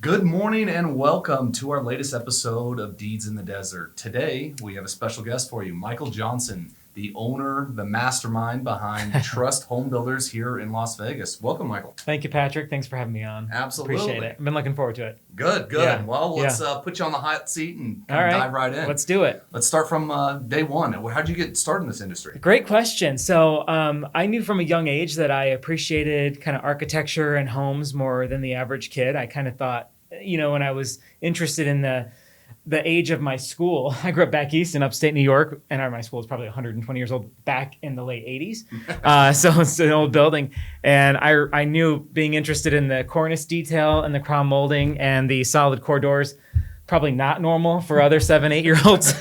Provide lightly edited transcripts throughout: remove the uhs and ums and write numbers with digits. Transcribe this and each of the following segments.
Good morning and welcome to our latest episode of Deeds in the Desert. Today, we have a special guest for you, Michael Johnson, the owner, the mastermind behind Trust Home Builders here in Las Vegas. Welcome, Michael. Thank you, Patrick. Thanks for having me on. Absolutely. Appreciate it. I've been looking forward to it. Good. Yeah. Well, let's put you on the hot seat and All right. dive right in. Let's do it. Let's start from day one. How'd you get started in this industry? Great question. So I knew from a young age that I appreciated kind of architecture and homes more than the average kid. I kind of thought, when I was interested in the age of my school, I grew up back east in upstate New York, and my school is probably 120 years old back in the late 80s. So it's an old building. And I knew being interested in the cornice detail and the crown molding and the solid core doors, probably not normal for other 7-8-year-olds.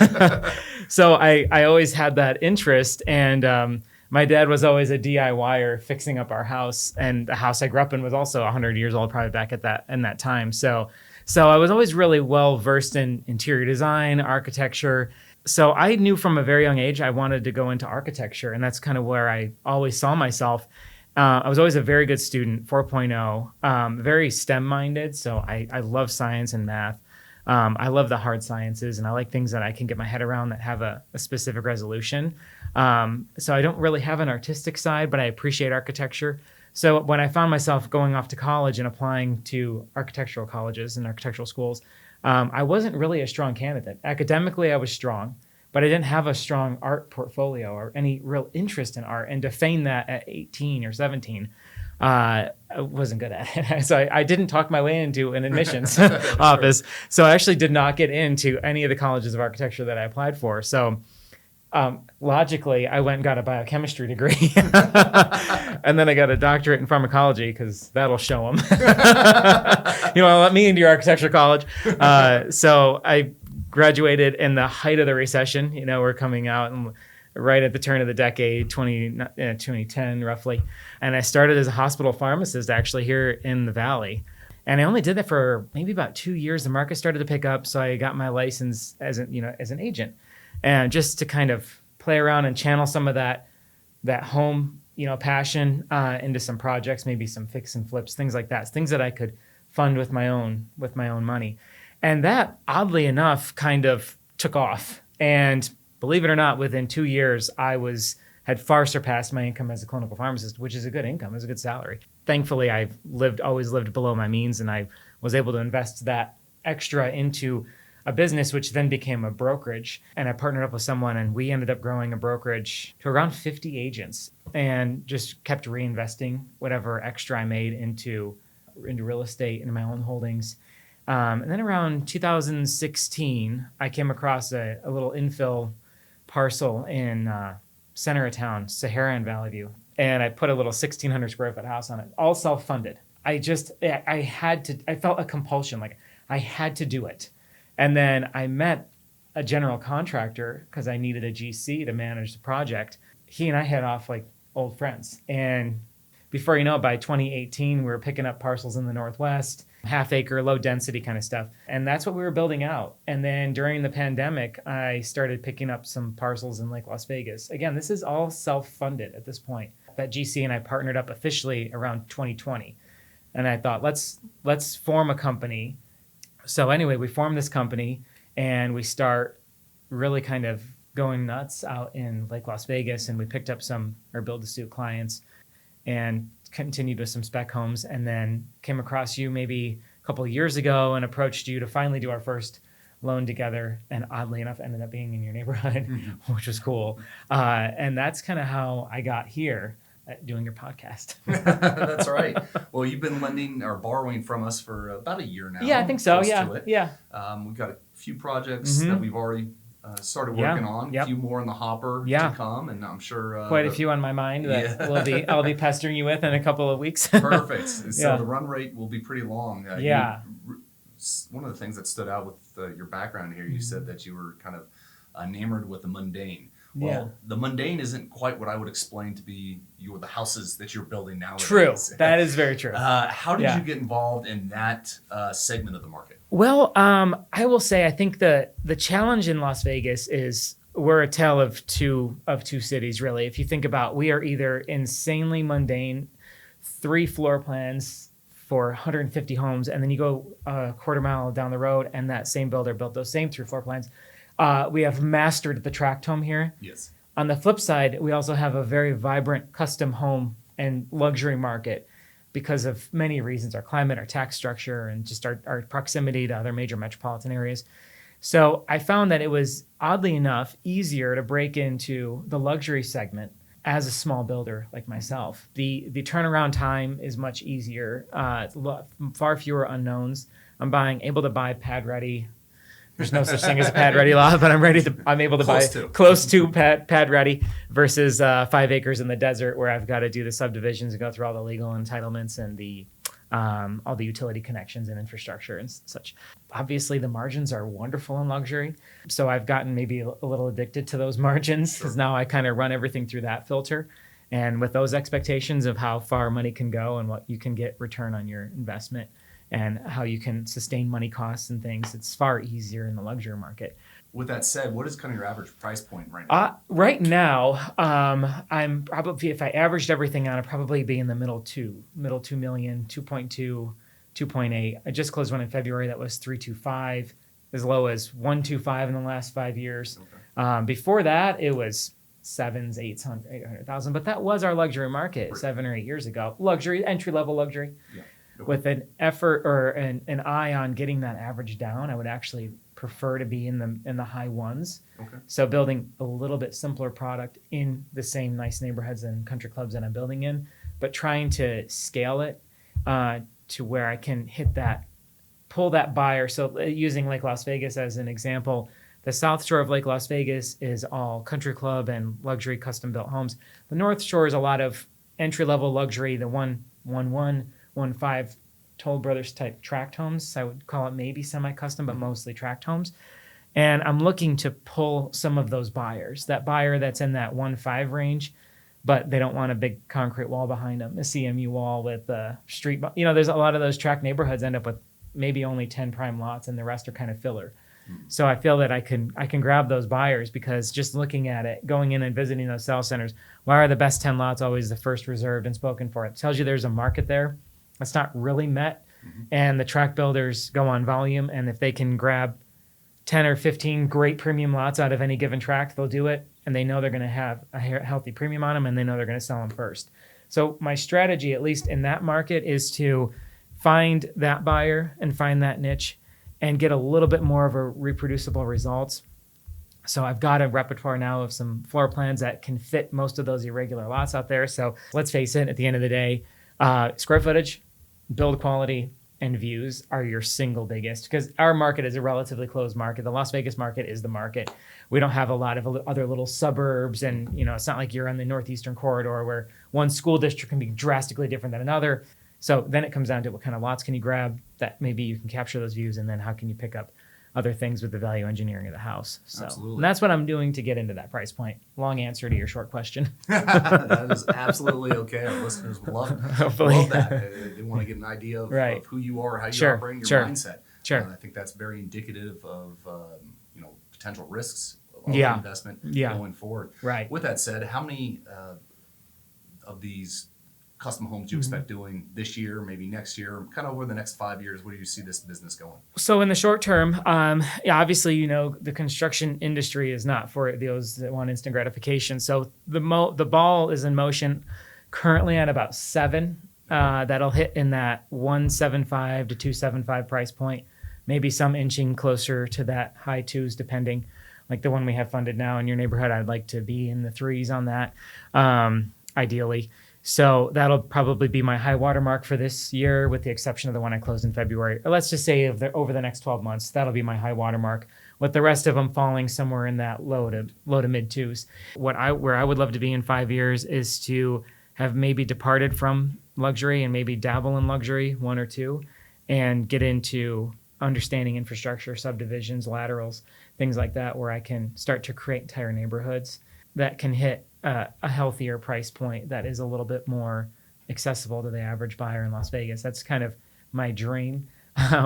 So I always had that interest. And my dad was always a DIYer fixing up our house. And the house I grew up in was also 100 years old, probably back at that time. So I was always really well versed in interior design, architecture. So I knew from a very young age I wanted to go into architecture, and that's kind of where I always saw myself. I was always a very good student, 4.0, very STEM-minded. So I love science and math. I love the hard sciences, and I like things that I can get my head around that have a specific resolution. So I don't really have an artistic side, but I appreciate architecture. So when I found myself going off to college and applying to architectural colleges and architectural schools, I wasn't really a strong candidate. Academically, I was strong, but I didn't have a strong art portfolio or any real interest in art. And to feign that at 18 or 17, I wasn't good at it. So I didn't talk my way into an admissions office. So I actually did not get into any of the colleges of architecture that I applied for. So logically, I went and got a biochemistry degree. And then I got a doctorate in pharmacology because that'll show them. Let me into your architecture college. So I graduated in the height of the recession. We're coming out and right at the turn of the decade, 2010 roughly. And I started as a hospital pharmacist actually here in the Valley. And I only did that for maybe about 2 years. The market started to pick up, so I got my license as an agent. And just to kind of play around and channel some of that home, passion into some projects, maybe some fix and flips, things like that, things that I could fund with my own money. And that, oddly enough, kind of took off. And believe it or not, within 2 years, I had far surpassed my income as a clinical pharmacist, which is a good income, is a good salary. Thankfully, I've always lived below my means, and I was able to invest that extra into a business, which then became a brokerage. And I partnered up with someone, and we ended up growing a brokerage to around 50 agents and just kept reinvesting whatever extra I made into real estate, into my own holdings. And then around 2016, I came across a little infill parcel in center of town, Sahara and Valley View. And I put a little 1,600 square foot house on it, all self-funded. I felt a compulsion, like I had to do it. And then I met a general contractor because I needed a GC to manage the project. He and I hit off like old friends. And before you know it, by 2018, we were picking up parcels in the Northwest, half acre, low density kind of stuff. And that's what we were building out. And then during the pandemic, I started picking up some parcels in Lake Las Vegas. Again, this is all self-funded at this point. That GC and I partnered up officially around 2020. And I thought, let's form a company. So anyway, we formed this company and we start really kind of going nuts out in Lake Las Vegas. And we picked up some our build-to-suit clients and continued with some spec homes, and then came across you maybe a couple of years ago and approached you to finally do our first loan together. And oddly enough, ended up being in your neighborhood, which was cool. And that's kind of how I got here. Doing your podcast. That's right. Well, you've been lending or borrowing from us for about a year now. Yeah, I think so. Yeah. We've got a few projects that we've already started working on. A few more in the hopper to come, and I'm sure quite a few on my mind that I'll be pestering you with in a couple of weeks. Perfect. So the run rate will be pretty long. One of the things that stood out with your background here, you said that you were kind of enamored with the mundane. Well, the mundane isn't quite what I would explain to be the houses that you're building nowadays. True. That is very true. How did you get involved in that segment of the market? Well, I will say I think the challenge in Las Vegas is we're a tale of two cities, really. If you think about, we are either insanely mundane, 3 floor plans, for 150 homes, and then you go a quarter mile down the road, and that same builder built those same 3 floor plans. We have mastered the tract home here. Yes. On the flip side, we also have a very vibrant custom home and luxury market because of many reasons, our climate, our tax structure, and just our proximity to other major metropolitan areas. So I found that it was, oddly enough, easier to break into the luxury segment as a small builder like myself. The turnaround time is much easier, far fewer unknowns. I'm able to buy pad ready. There's no such thing as a pad ready lot, but I'm able to buy close to pad ready versus 5 acres in the desert where I've got to do the subdivisions and go through all the legal entitlements and all the utility connections and infrastructure and such. Obviously, the margins are wonderful in luxury. So I've gotten maybe a little addicted to those margins because now I kind of run everything through that filter. And with those expectations of how far money can go and what you can get return on your investment and how you can sustain money costs and things, it's far easier in the luxury market. With that said, what is kind of your average price point right now? Right now, I'm probably, if I averaged everything out, I'd probably be in the middle 2 million, 2.2, 2.8. I just closed one in February that was 325, as low as 125 in the last 5 years. Okay. Before that, it was 800,000, but that was our luxury market 7 or 8 years ago. Luxury, entry-level luxury. Yeah. With an effort or an eye on getting that average down, I would actually prefer to be in the high ones. Okay. So building a little bit simpler product in the same nice neighborhoods and country clubs that I'm building in, but trying to scale it to where I can pull that buyer. So using Lake Las Vegas as an example, the South Shore of Lake Las Vegas is all country club and luxury custom built homes. The North Shore is a lot of entry level luxury, the 1.5 Toll Brothers type tract homes. I would call it maybe semi-custom, but mostly tract homes. And I'm looking to pull some of those buyers, that buyer that's in that 1.5 range, but they don't want a big concrete wall behind them, a CMU wall with a street. There's a lot of those tract neighborhoods end up with maybe only 10 prime lots and the rest are kind of filler. So I feel that I can grab those buyers because just looking at it, going in and visiting those sales centers, why are the best 10 lots always the first reserved and spoken for? It tells you there's a market there. It's not really met, and the tract builders go on volume, and if they can grab 10 or 15 great premium lots out of any given tract, they'll do it, and they know they're going to have a healthy premium on them, and they know they're going to sell them first. So my strategy, at least in that market, is to find that buyer and find that niche and get a little bit more of a reproducible results. So I've got a repertoire now of some floor plans that can fit most of those irregular lots out there. So let's face it, at the end of the day, square footage, build quality, and views are your single biggest, because our market is a relatively closed market. The Las Vegas market is the market. We don't have a lot of other little suburbs, and it's not like you're on the northeastern corridor where one school district can be drastically different than another. So then it comes down to what kind of lots can you grab that maybe you can capture those views, and then how can you pick up other things with the value engineering of the house. So and that's what I'm doing to get into that price point. Long answer to your short question. That is absolutely okay. Our listeners love that. They want to get an idea of who you are, how you operate, your mindset. Sure. I think that's very indicative of potential risks of investment going forward. Right. With that said, how many of these custom homes do you expect doing this year, maybe next year, kind of over the next 5 years? Where do you see this business going? So in the short term, obviously, the construction industry is not for those that want instant gratification. So the ball is in motion currently at about 7. That'll hit in that 175 to 275 price point, maybe some inching closer to that high 2s, depending. Like the one we have funded now in your neighborhood, I'd like to be in the 3s on that, ideally. So that'll probably be my high water mark for this year, with the exception of the one I closed in February. Or let's just say over the next 12 months, that'll be my high water mark, with the rest of them falling somewhere in that low to mid 2s. Where I would love to be in 5 years is to have maybe departed from luxury and maybe dabble in luxury 1 or 2, and get into understanding infrastructure, subdivisions, laterals, things like that, where I can start to create entire neighborhoods that can hit a healthier price point that is a little bit more accessible to the average buyer in Las Vegas. That's kind of my dream,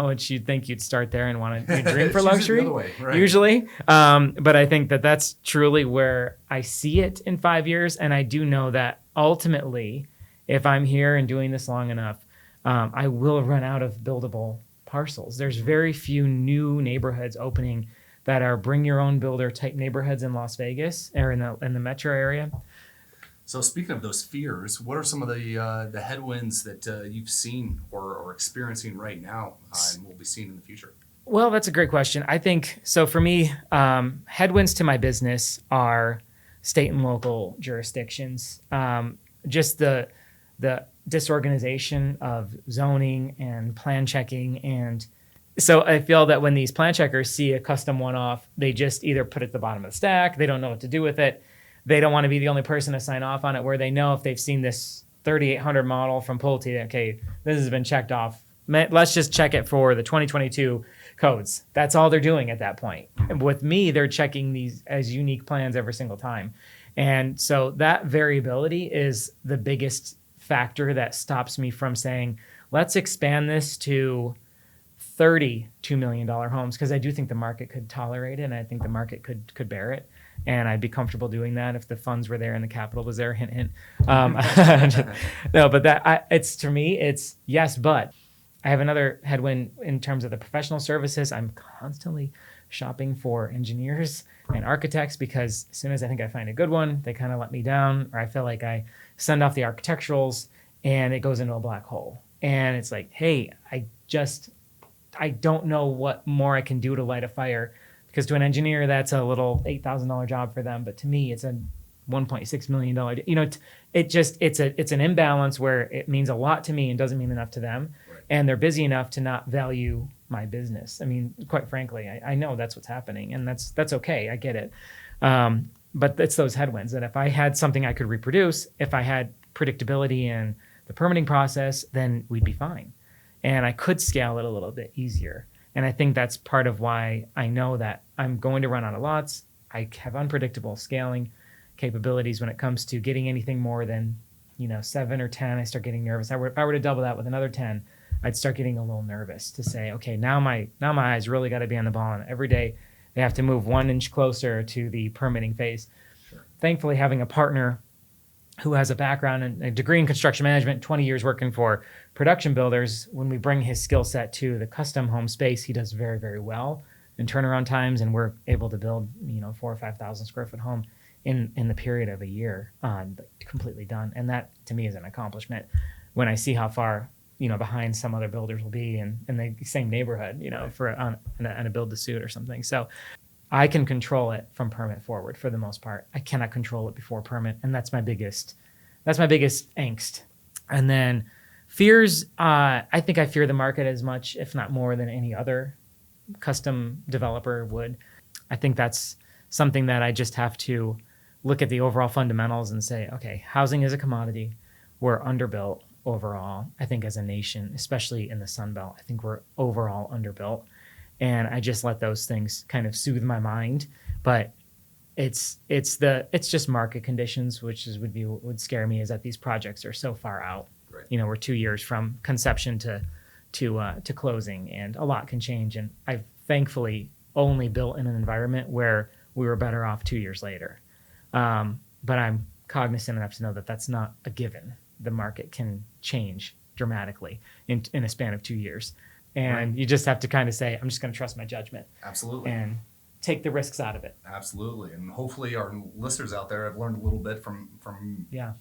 which you'd think you'd start there and want to dream for luxury, usually. But I think that's truly where I see it in 5 years. And I do know that ultimately, if I'm here and doing this long enough, I will run out of buildable parcels. There's very few new neighborhoods opening that are bring your own builder type neighborhoods in Las Vegas or in the metro area. So speaking of those fears, what are some of the headwinds that you've seen or experiencing right now and will be seeing in the future? Well, that's a great question. I think, so for me, headwinds to my business are state and local jurisdictions. Just the disorganization of zoning and plan checking. And so I feel that when these plan checkers see a custom one-off, they just either put it at the bottom of the stack, they don't know what to do with it. They don't want to be the only person to sign off on it, where they know if they've seen this 3800 model from Pulte, okay, this has been checked off. Let's just check it for the 2022 codes. That's all they're doing at that point. And with me, they're checking these as unique plans every single time. And so that variability is the biggest factor that stops me from saying, let's expand this to 30 $2 million homes, because I do think the market could tolerate it, and I think the market could bear it. And I'd be comfortable doing that if the funds were there and the capital was there. Hint, hint. No, but it's to me, it's yes, but I have another headwind in terms of the professional services. I'm constantly shopping for engineers and architects, because as soon as I think I find a good one, they kind of let me down, or I feel like I send off the architecturals and it goes into a black hole. And it's like, hey, I don't know what more I can do to light a fire. Because to an engineer, that's a little $8,000 job for them, but to me, it's a $1.6 million. You know, it's an imbalance where it means a lot to me and doesn't mean enough to them, right. And they're busy enough to not value my business. I mean, quite frankly, I know that's what's happening, and that's okay. I get it, but it's those headwinds that if I had something I could reproduce, if I had predictability in the permitting process, then we'd be fine, and I could scale it a little bit easier. And I think that's part of why I know that I'm going to run out of lots. I have unpredictable scaling capabilities when it comes to getting anything more than, 7 or 10. I start getting nervous. If I were to double that with another 10, I'd start getting a little nervous to say, okay, now my eyes really got to be on the ball. And every day they have to move 1 inch closer to the permitting phase. Sure. Thankfully, having a partner who has a background and a degree in construction management, 20 years working for production builders, when we bring his skill set to the custom home space, he does very, very well in turnaround times, and we're able to build, 4,000 or 5,000 square foot home in the period of a year, completely done. And that to me is an accomplishment when I see how far, behind some other builders will be in the same neighborhood, for on a build to suit or something. So I can control it from permit forward for the most part. I cannot control it before permit, and that's my biggest angst. And then fears, I think I fear the market as much, if not more, than any other custom developer would. I think that's something that I just have to look at the overall fundamentals and say, okay, housing is a commodity. We're underbuilt overall. I think as a nation, especially in the Sun Belt, I think we're overall underbuilt. And I just let those things kind of soothe my mind. But it's just market conditions, which would scare me, is that these projects are so far out. Right. We're 2 years from conception to closing, and a lot can change. And I've thankfully only built in an environment where we were better off 2 years later. But I'm cognizant enough to know that that's not a given. The market can change dramatically in a span of 2 years. And right. You just have to kind of say, I'm just going to trust my judgment. Absolutely. And take the risks out of it. Absolutely. And hopefully our listeners out there have learned a little bit from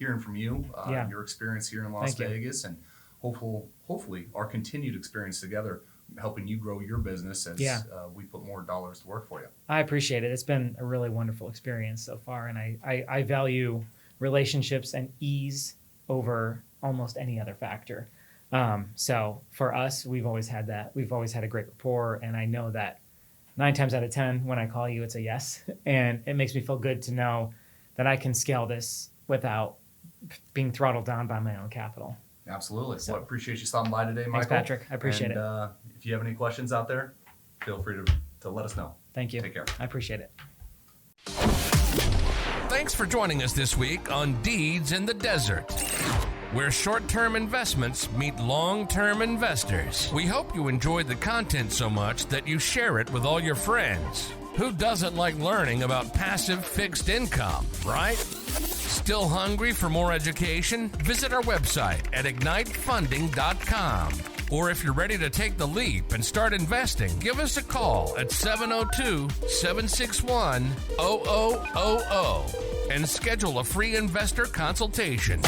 hearing from you, your experience here in Las Vegas, and hopefully our continued experience together helping you grow your business as we put more dollars to work for you. I appreciate it. It's been a really wonderful experience so far, and I value relationships and ease over almost any other factor. So for us, we've always had that. We've always had a great rapport, and I know that 9 times out of 10, when I call you, it's a yes. And it makes me feel good to know that I can scale this without being throttled down by my own capital. Absolutely. So I appreciate you stopping by today, Michael. Thanks, Patrick. I appreciate it. If you have any questions out there, feel free to let us know. Thank you. Take care. I appreciate it. Thanks for joining us this week on Deeds in the Desert, where short-term investments meet long-term investors. We hope you enjoyed the content so much that you share it with all your friends. Who doesn't like learning about passive fixed income, right? Still hungry for more education? Visit our website at ignitefunding.com. Or if you're ready to take the leap and start investing, give us a call at 702-761-0000 and schedule a free investor consultation.